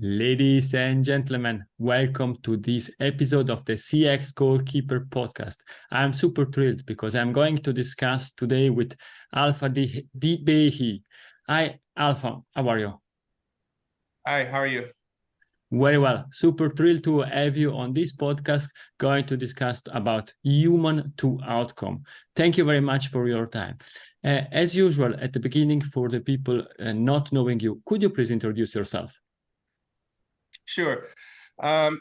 Ladies and gentlemen, welcome to this episode of the CX Goalkeeper Podcast. I'm super thrilled because I'm going to discuss today with Qaalfa Dibeehi. Hi, Alpha. How are you? Hi, how are you? Very well. Super thrilled to have you on this podcast, going to discuss about human to outcome. Thank you very much for your time. As usual, at the beginning, for the people not knowing you, could you please introduce yourself? Sure. Qaalfa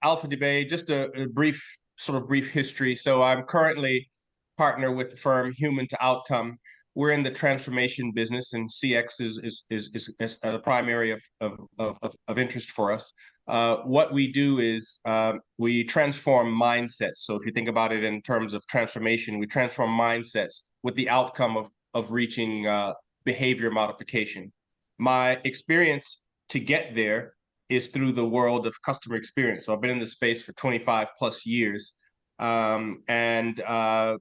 Dibeehi, just a brief history. So I'm currently partner with the firm Human to Outcome. We're in the transformation business, and CX is a primary of interest for us. What we do is we transform mindsets. So if you think about it in terms of transformation, we transform mindsets with the outcome of reaching behavior modification. My experience to get there is through the world of customer experience. So I've been in this space for 25 plus years, and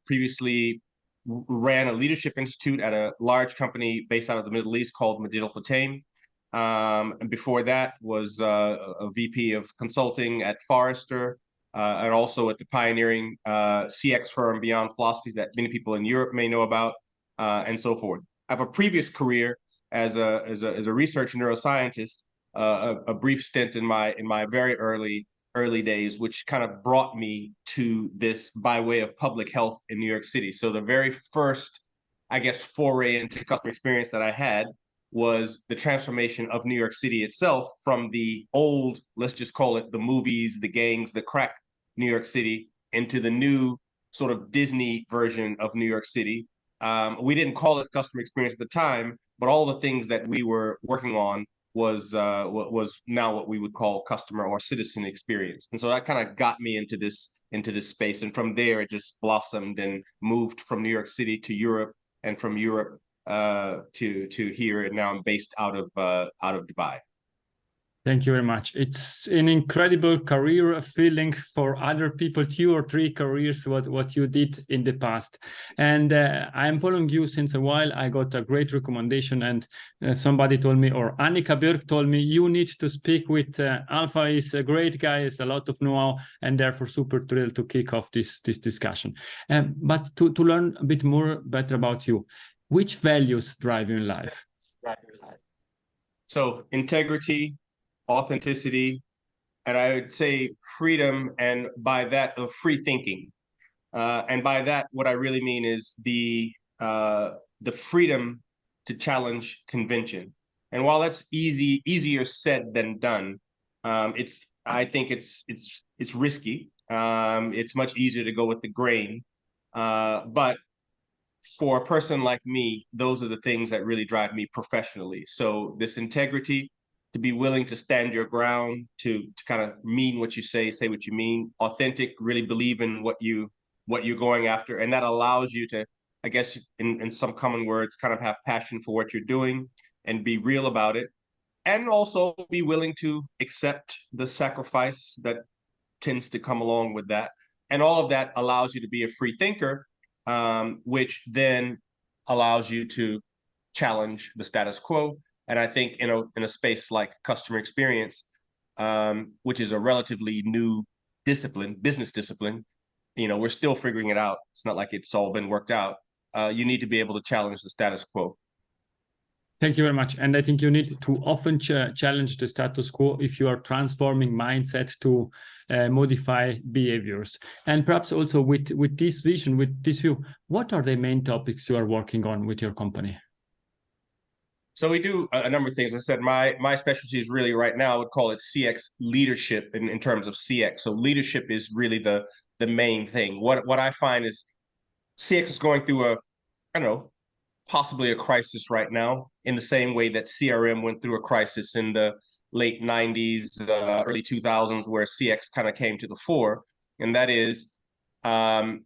previously ran a leadership institute at a large company based out of the Middle East called modification. And before that was a VP of consulting at Forrester, and also at the pioneering CX firm Beyond Philosophies that many people in Europe may know about, and so forth. I have a previous career as a research neuroscientist, a brief stint in my very early days, which kind of brought me to this by way of public health in New York City. So the very first, I guess, foray into customer experience that I had was the transformation of New York City itself from the old, let's just call it the movies, the gangs, the crack New York City, into the new sort of Disney version of New York City. We didn't call it customer experience at the time, but all the things that we were working on was now what we would call customer or citizen experience. And so that kind of got me into this space. And from there, it just blossomed and moved from New York City to Europe, and from Europe to here. And now I'm based out of Dubai. Thank you very much. It's an incredible career feeling for other people, 2 or 3 careers, what you did in the past. And I'm following you since a while. I got a great recommendation, and somebody told me, or Annika Birk told me, you need to speak with Qaalfa. He's a great guy, has a lot of know-how, and therefore super thrilled to kick off this discussion. But to learn a bit more better about you, which values drive you in life? So integrity, authenticity, and I would say freedom, and by that of free thinking. And by that, what I really mean is the freedom to challenge convention. And while that's easier said than done, I think it's risky. It's much easier to go with the grain. But for a person like me, those are the things that really drive me professionally. So this integrity, to be willing to stand your ground, to kind of mean what you say what you mean, authentic, really believe in what you're going after. And that allows you to, I guess, in some common words, kind of have passion for what you're doing and be real about it. And also be willing to accept the sacrifice that tends to come along with that. And all of that allows you to be a free thinker, which then allows you to challenge the status quo. And I think in a space like customer experience, which is a relatively new discipline, business discipline, we're still figuring it out. It's not like it's all been worked out. You need to be able to challenge the status quo. Thank you very much. And I think you need to often challenge the status quo if you are transforming mindset to modify behaviors. And perhaps also with this vision, with this view, what are the main topics you are working on with your company? So we do a number of things. As I said, my specialty is really right now, I would call it CX leadership in terms of CX. So leadership is really the main thing. What I find is CX is going through possibly a crisis right now, in the same way that CRM went through a crisis in the late 90s, early 2000s, where CX kind of came to the fore. And that is,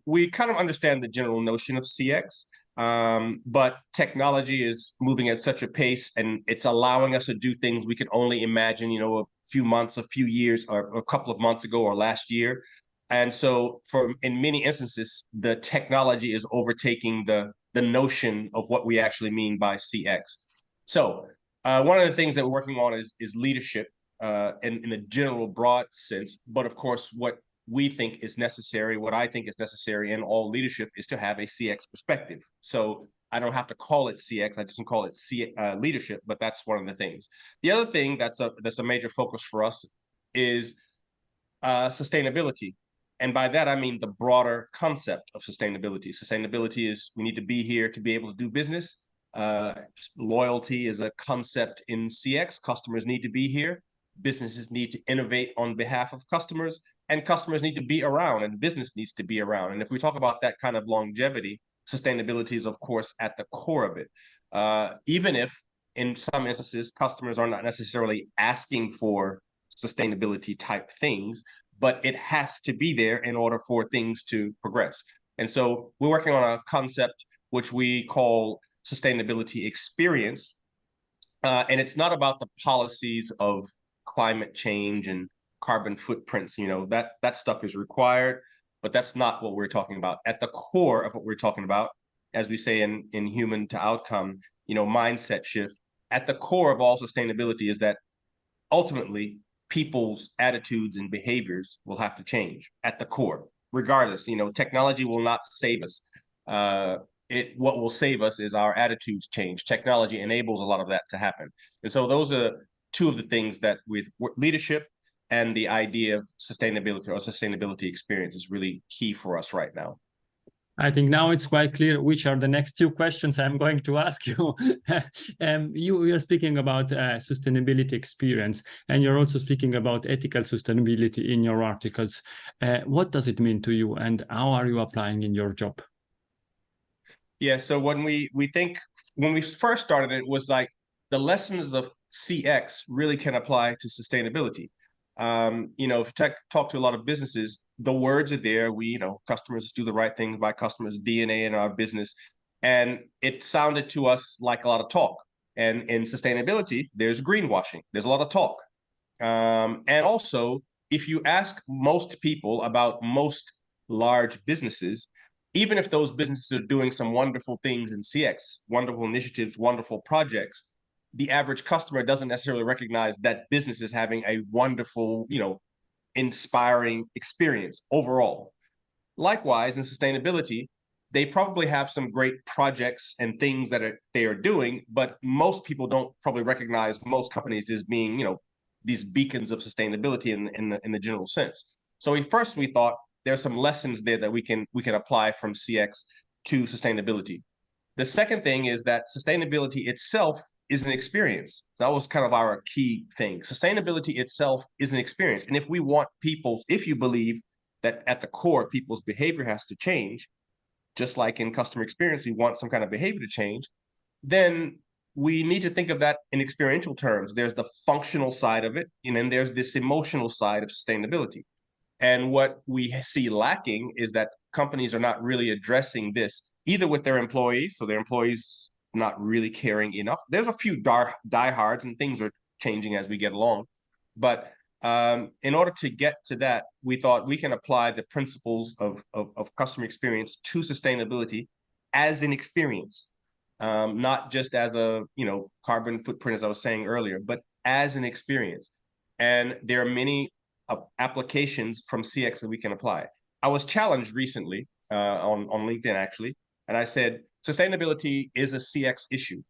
we kind of understand the general notion of CX, but technology is moving at such a pace, and it's allowing us to do things we could only imagine, a few months, a few years, or a couple of months ago or last year. And so in many instances, the technology is overtaking the notion of what we actually mean by CX. So One of the things that we're working on is leadership in a general broad sense. But of course, what we think is necessary, what I think is necessary in all leadership is to have a CX perspective. So I don't have to call it CX, I just call it leadership, but that's one of the things. The other thing that's a major focus for us is sustainability. And by that, I mean the broader concept of sustainability. Sustainability is we need to be here to be able to do business. Loyalty is a concept in CX. Customers need to be here. Businesses need to innovate on behalf of customers, and customers need to be around, and business needs to be around. And if we talk about that kind of longevity, sustainability is, of course, at the core of it. Even if in some instances, customers are not necessarily asking for sustainability type things, but it has to be there in order for things to progress. And so we're working on a concept which we call sustainability experience. And it's not about the policies of climate change and carbon footprints. That stuff is required, but that's not what we're talking about. At the core of what we're talking about, as we say in human to outcome, mindset shift, at the core of all sustainability is that ultimately people's attitudes and behaviors will have to change at the core, regardless. Technology will not save us. What will save us is our attitudes change. Technology enables a lot of that to happen. And so those are two of the things that with leadership and the idea of sustainability or sustainability experience is really key for us right now. I think now it's quite clear which are the next two questions I'm going to ask you. You're speaking about sustainability experience, and you're also speaking about ethical sustainability in your articles. What does it mean to you, and how are you applying in your job? Yeah, so when we first started, it was like the lessons of CX really can apply to sustainability. If you talk to a lot of businesses, the words are there. Customers do the right thing by customers' DNA in our business. And it sounded to us like a lot of talk. And in sustainability, there's greenwashing. There's a lot of talk. And also, if you ask most people about most large businesses, even if those businesses are doing some wonderful things in CX, wonderful initiatives, wonderful projects, the average customer doesn't necessarily recognize that business is having a wonderful, inspiring experience overall. Likewise, in sustainability, they probably have some great projects and things that they are doing, but most people don't probably recognize most companies as being, these beacons of sustainability in the general sense. So first we thought there's some lessons there that we can apply from CX to sustainability. The second thing is that sustainability itself is an experience. That was kind of our key thing. Sustainability itself is an experience. And if you believe that at the core, people's behavior has to change, just like in customer experience, we want some kind of behavior to change, then we need to think of that in experiential terms. There's the functional side of it, and then there's this emotional side of sustainability. And what we see lacking is that companies are not really addressing this either with their employees, so their employees not really caring enough. There's a few diehards, and things are changing as we get along. But in order to get to that, we thought we can apply the principles of customer experience to sustainability as an experience, not just as a carbon footprint, as I was saying earlier, but as an experience. And there are many applications from CX that we can apply. I was challenged recently on LinkedIn, actually, and I said, sustainability is a CX issue.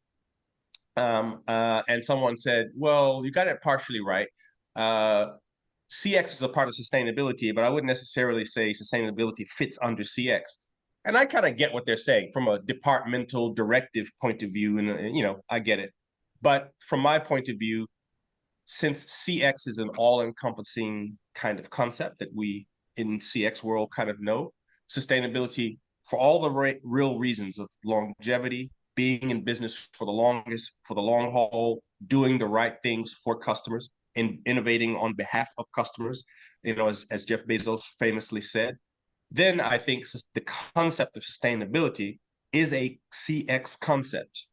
And someone said, well, you got it partially right. CX is a part of sustainability, but I wouldn't necessarily say sustainability fits under CX. And I kind of get what they're saying from a departmental directive point of view, and I get it. But from my point of view, since CX is an all-encompassing kind of concept that we in CX world kind of know, sustainability, for all the real reasons of longevity, being in business for the long haul, doing the right things for customers, and innovating on behalf of customers, as Jeff Bezos famously said, then I think the concept of sustainability is a CX concept.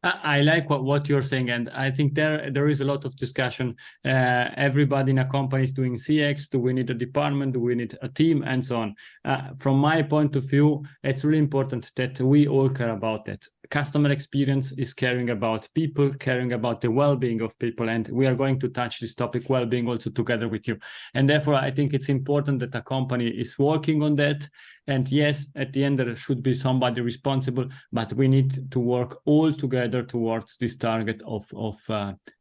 I like what you're saying, and I think there is a lot of discussion. Everybody in a company is doing CX. Do we need a department? Do we need a team? And so on. From my point of view, it's really important that we all care about that. customer experience is caring about people, caring about the well-being of people. And we are going to touch this topic, well-being, also together with you. And therefore, I think it's important that a company is working on that. And yes, at the end, there should be somebody responsible, but we need to work all together towards this target of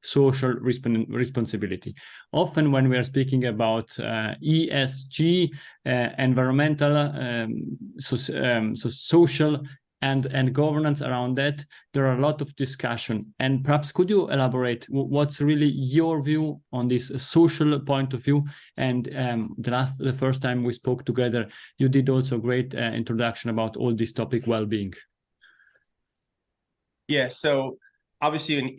social responsibility. Often when we are speaking about ESG, environmental, social and governance around that, there are a lot of discussion. And perhaps could you elaborate what's really your view on this social point of view? And the first time we spoke together, you did also a great introduction about all this topic, well-being. Yeah, so obviously in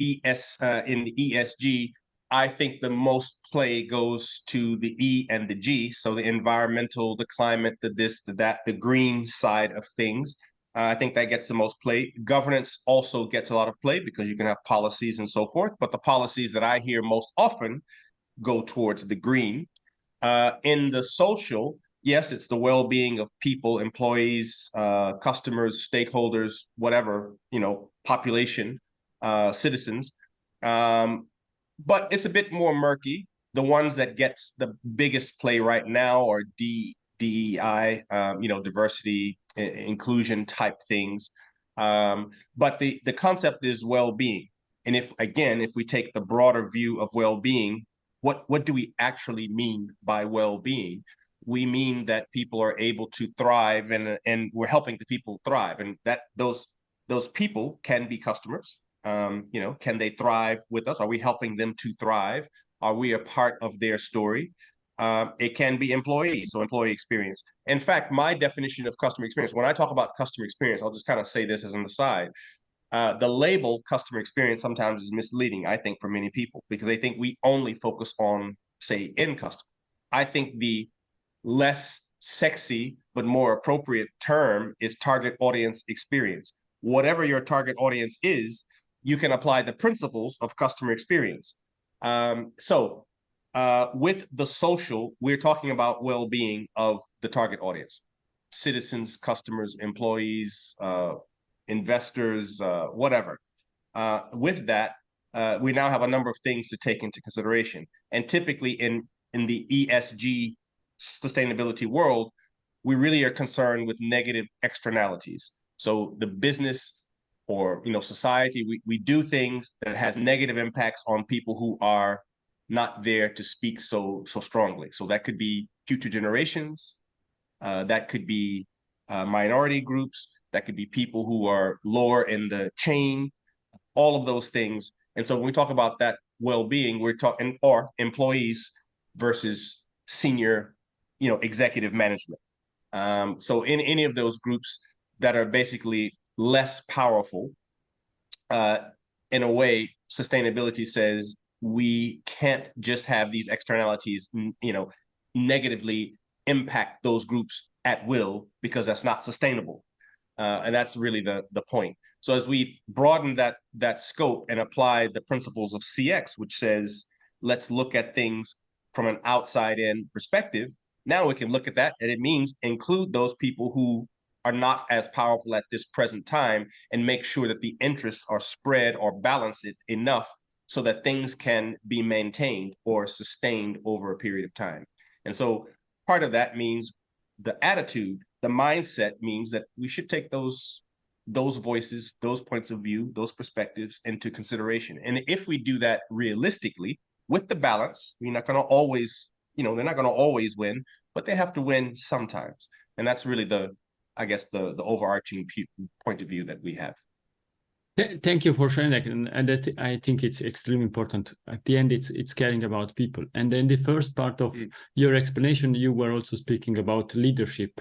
ESG, I think the most play goes to the E and the G. So the environmental, the climate, the this, the that, the green side of things. I think that gets the most play. Governance also gets a lot of play because you can have policies and so forth. But the policies that I hear most often go towards the green. In the social, yes, it's the well-being of people, employees, customers, stakeholders, whatever, population, citizens. But it's a bit more murky. The ones that gets the biggest play right now are DEI, diversity, inclusion type things. But the concept is well-being. And if we take the broader view of well-being, what do we actually mean by well-being? We mean that people are able to thrive, and we're helping the people thrive, and that those people can be customers. Can they thrive with us? Are we helping them to thrive? Are we a part of their story? It can be employees, so employee experience. In fact, my definition of customer experience, when I talk about customer experience, I'll just kind of say this as an aside. The label customer experience sometimes is misleading, I think, for many people, because they think we only focus on, say, end customer. I think the less sexy but more appropriate term is target audience experience. Whatever your target audience is, you can apply the principles of customer experience. With the social, we're talking about well-being of the target audience, citizens, customers, employees, investors, whatever. With that, we now have a number of things to take into consideration. And typically in the ESG sustainability world, we really are concerned with negative externalities. So the business or society, we do things that has negative impacts on people who are not there to speak so strongly. So that could be future generations, that could be minority groups, that could be people who are lower in the chain, all of those things. And so when we talk about that well-being, we're talking, or employees versus senior, executive management. So in any of those groups that are basically less powerful, in a way, sustainability says we can't just have these externalities, negatively impact those groups at will, because that's not sustainable. And that's really the point. So as we broaden that scope and apply the principles of CX, which says, let's look at things from an outside in perspective, now we can look at that, and it means include those people who are not as powerful at this present time, and make sure that the interests are spread or balanced enough so that things can be maintained or sustained over a period of time. And so part of that means the attitude, the mindset means that we should take those voices, those points of view, those perspectives into consideration. And if we do that realistically with the balance, we're not going to always, they're not going to always win, but they have to win sometimes. And that's really the overarching point of view that we have. Thank you for sharing that, and that, I think it's extremely important. At the end, it's caring about people. And then the first part of your explanation, you were also speaking about leadership.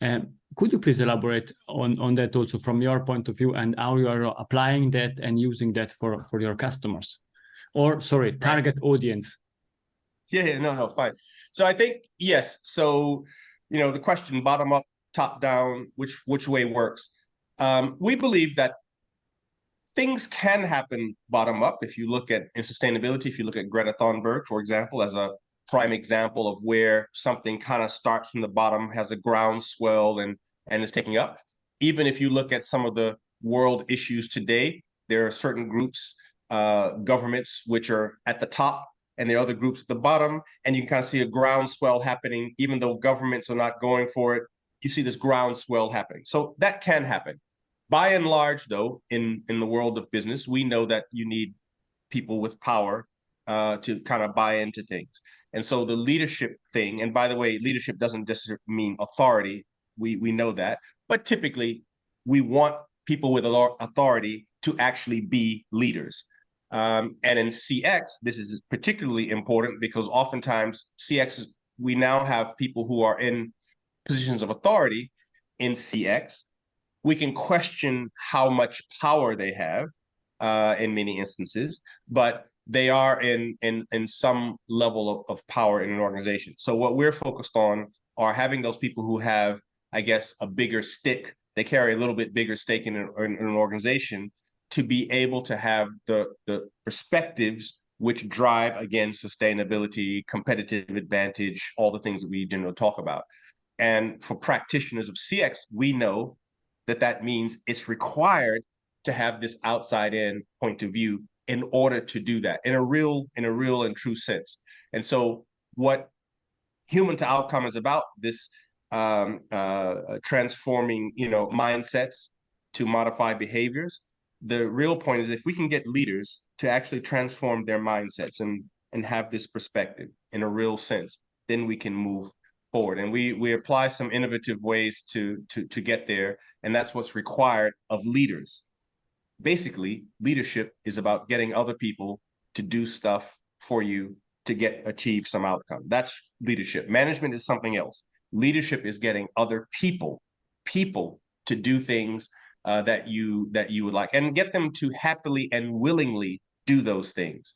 Could you please elaborate on that also from your point of view, and how you are applying that and using that for your customers, or target audience? No, fine. So I think yes. So the question, bottom up, top down, which way works? We believe that things can happen bottom up. If you look at in sustainability, if you look at Greta Thunberg, for example, as a prime example of where something kind of starts from the bottom, has a groundswell and is taking up. Even if you look at some of the world issues today, there are certain groups, governments, which are at the top, and there are other groups at the bottom, and you can kind of see a groundswell happening. Even though governments are not going for it, you see this groundswell happening. So that can happen. By and large, though, in the world of business, we know that you need people with power to kind of buy into things. And so the leadership thing, and by the way, leadership doesn't just mean authority. We know that, but typically we want people with authority to actually be leaders. And in CX, this is particularly important because oftentimes CX, we now have people who are in positions of authority in CX. We can question how much power they have in many instances, but they are in some level of power in an organization. So what we're focused on are having those people who have, I guess, a bigger stick. They carry a little bit bigger stake in an organization to be able to have the perspectives which drive, again, sustainability, competitive advantage, all the things that we generally talk about. And for practitioners of CX, we know that that means it's required to have this outside in point of view in order to do that in a real and true sense. And so what human to outcome is about, this transforming, mindsets to modify behaviors. The real point is if we can get leaders to actually transform their mindsets and have this perspective in a real sense, then we can move forward. And we apply some innovative ways to get there. And that's what's required of leaders. Basically, leadership is about getting other people to do stuff for you to achieve some outcome. That's leadership. Management is something else. Leadership is getting other people to do things that you would like, and get them to happily and willingly do those things.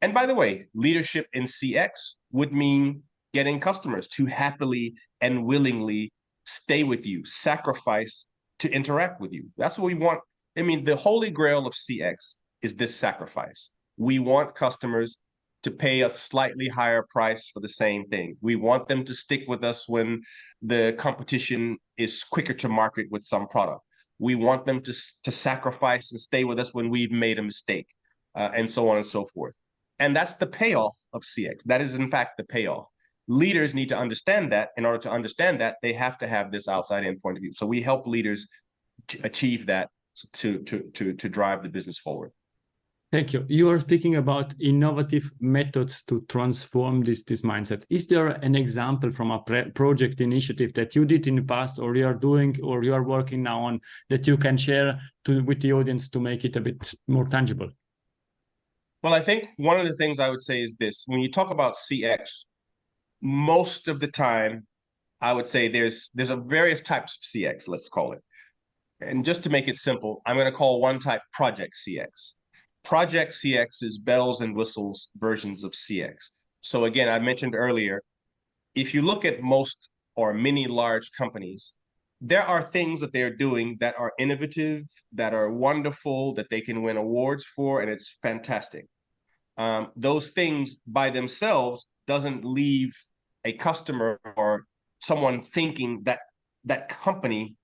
And by the way, leadership in CX would mean getting customers to happily and willingly stay with you, sacrifice to interact with you. That's what we want. I mean, the holy grail of CX is this sacrifice. We want customers to pay a slightly higher price for the same thing. We want them to stick with us when the competition is quicker to market with some product. We want them to sacrifice and stay with us when we've made a mistake, and so on and so forth. And that's the payoff of CX. That is, in fact, the payoff. Leaders need to understand that. In order to understand that, they have to have this outside-in point of view. So we help leaders to achieve that, to drive the business forward. Thank you. You are speaking about innovative methods to transform this mindset. Is there an example from a project initiative that you did in the past, or you are doing, or you are working now on, that you can share with the audience to make it a bit more tangible? Well, I think one of the things I would say is this. When you talk about CX, most of the time, I would say there's a various types of CX, let's call it. And just to make it simple, I'm going to call one type project CX. Project CX is bells and whistles versions of CX. So again, I mentioned earlier, if you look at most or many large companies, there are things that they're doing that are innovative, that are wonderful, that they can win awards for, and it's fantastic. Those things by themselves doesn't leave a customer or someone thinking that that company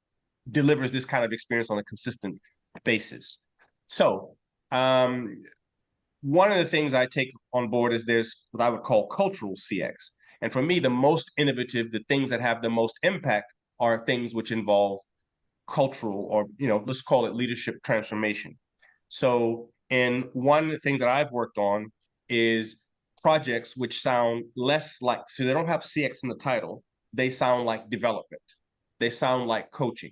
delivers this kind of experience on a consistent basis. So one of the things I take on board is there's what I would call cultural CX. And for me, the most innovative, the things that have the most impact are things which involve cultural, or, let's call it leadership transformation. So one thing that I've worked on is projects which sound less like, so they don't have CX in the title, they sound like development. They sound like coaching.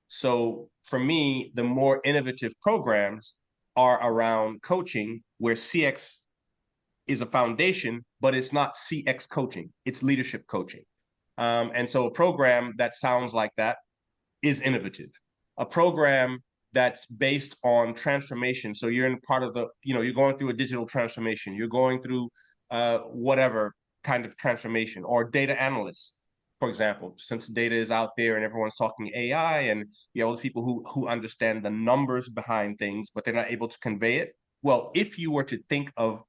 So for me, the more innovative programs are around coaching, where CX is a foundation, but it's not CX coaching, it's leadership coaching. And so a program that sounds like that is innovative. A program that's based on transformation. So you're in part of you're going through a digital transformation, you're going through whatever kind of transformation, or data analysts, for example, since data is out there and everyone's talking AI, and all those people who understand the numbers behind things, but they're not able to convey it. Well, if you were to think of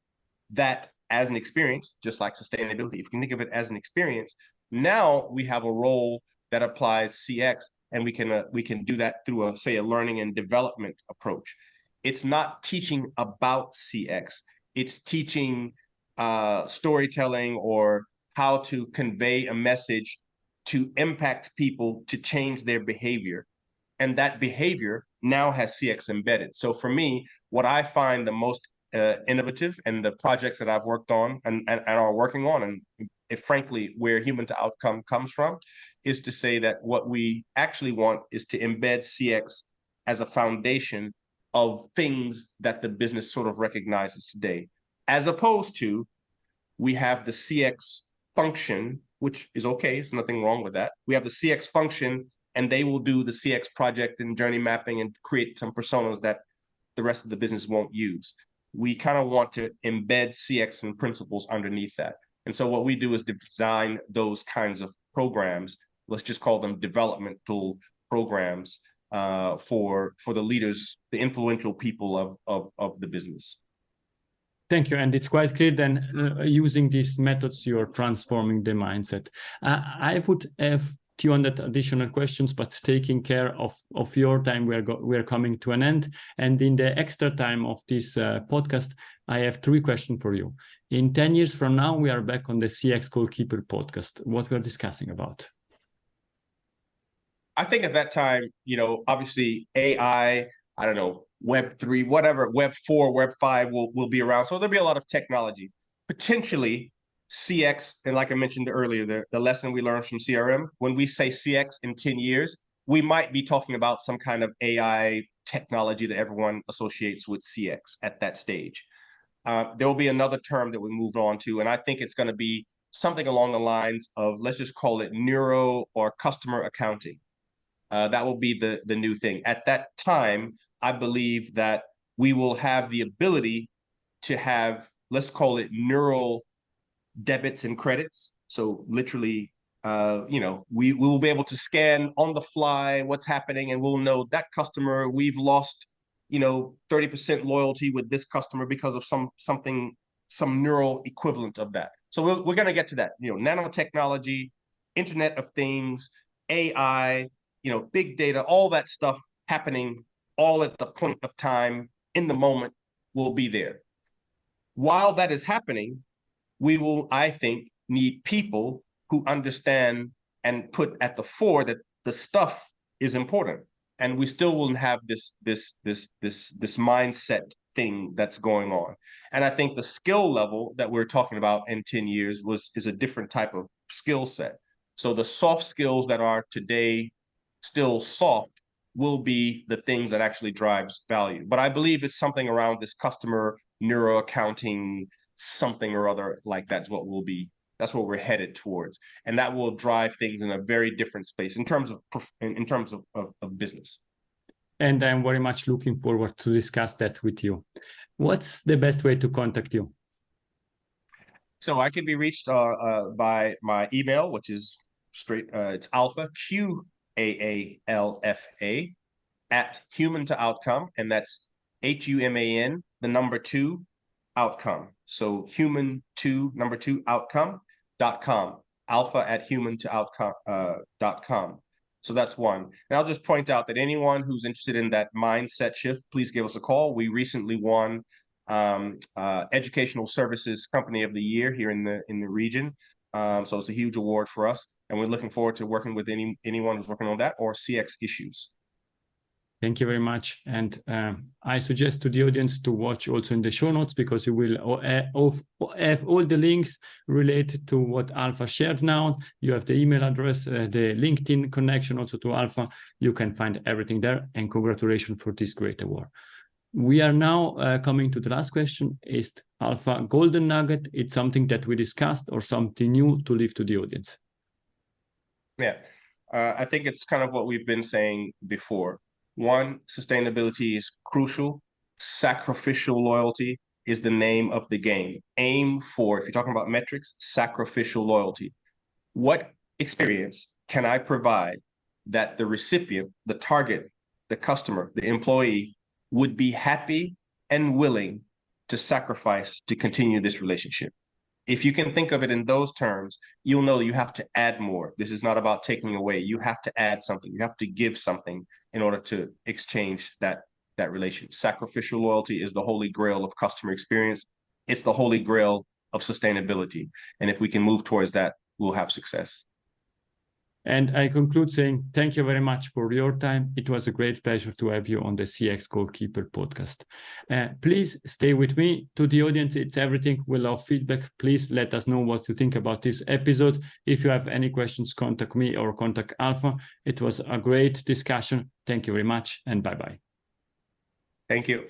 that as an experience, just like sustainability, if you can think of it as an experience, now we have a role that applies CX, and we can do that through a learning and development approach. It's not teaching about CX. It's teaching storytelling or how to convey a message to impact people to change their behavior. And that behavior now has CX embedded. So for me, what I find the most innovative and the projects that I've worked on and are working on, and frankly, where human to outcome comes from, is to say that what we actually want is to embed CX as a foundation of things that the business sort of recognizes today, as opposed to we have the CX function, which is okay. There's nothing wrong with that. We have the CX function, and they will do the CX project and journey mapping and create some personas that the rest of the business won't use. We kind of want to embed CX and principles underneath that. And so what we do is design those kinds of programs. Let's just call them developmental programs for the leaders, the influential people of the business. Thank you. And it's quite clear then using these methods, you're transforming the mindset. I would have 200 additional questions, but taking care of your time, we're coming to an end. And in the extra time of this podcast, I have 3 questions for you. In 10 years from now, we are back on the CX Goalkeeper podcast. What we're discussing about? I think at that time, obviously AI, I don't know, Web3, whatever, Web4, Web5 will be around. So there'll be a lot of technology. Potentially CX, and like I mentioned earlier, the lesson we learned from CRM, when we say CX in 10 years, we might be talking about some kind of AI technology that everyone associates with CX at that stage. There will be another term that we moved on to, and I think it's going to be something along the lines of, let's just call it neuro or customer accounting. That will be the new thing. At that time, I believe that we will have the ability to have, let's call it neural debits and credits. So literally, we will be able to scan on the fly what's happening, and we'll know that customer, we've lost, 30% loyalty with this customer because of some neural equivalent of that. So we're going to get to that, nanotechnology, Internet of Things, AI, big data, all that stuff happening all at the point of time in the moment will be there. While that is happening, we will, I think, need people who understand and put at the fore that the stuff is important. And we still will have this mindset thing that's going on. And I think the skill level that we're talking about in 10 years is a different type of skill set. So the soft skills that are today still soft will be the things that actually drives value. But I believe it's something around this customer neuro accounting, something or other like that's what we're headed towards. And that will drive things in a very different space in terms of business. And I'm very much looking forward to discuss that with you. What's the best way to contact you? So I can be reached by my email, which is it's Alpha, Qaalfa, at human to outcome, and that's HUMAN, the number 2, outcome. So human2 outcome.com, alpha at human to outcome.com. So that's one. And I'll just point out that anyone who's interested in that mindset shift, please give us a call. We recently won Educational Services Company of the Year here in the region. So it's a huge award for us. And we're looking forward to working with anyone who's working on that or CX issues. Thank you very much. And I suggest to the audience to watch also in the show notes, because you will have all the links related to what Alpha shared now. You have the email address, the LinkedIn connection also to Alpha. You can find everything there. And congratulations for this great award. We are now coming to the last question. Is Alpha golden nugget? It's something that we discussed or something new to leave to the audience? Yeah, I think it's kind of what we've been saying before. One, sustainability is crucial. Sacrificial loyalty is the name of the game. Aim for, if you're talking about metrics, sacrificial loyalty. What experience can I provide that the recipient, the target, the customer, the employee would be happy and willing to sacrifice to continue this relationship? if you can think of it in those terms, you'll know you have to add more. This is not about taking away. You have to add something. You have to give something in order to exchange that relation. Sacrificial loyalty is the holy grail of customer experience. It's the holy grail of sustainability. And if we can move towards that, we'll have success. And I conclude saying thank you very much for your time. It was a great pleasure to have you on the CX Goalkeeper podcast. Please stay with me. To the audience, it's everything. We love feedback. Please let us know what you think about this episode. If you have any questions, contact me or contact Qaalfa. It was a great discussion. Thank you very much, and bye-bye. Thank you.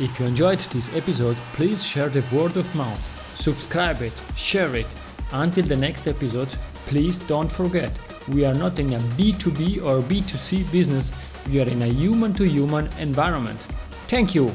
If you enjoyed this episode, please share the word of mouth. Subscribe it, share it. Until the next episode, please don't forget, we are not in a B2B or B2C business, we are in a human-to-human environment. Thank you!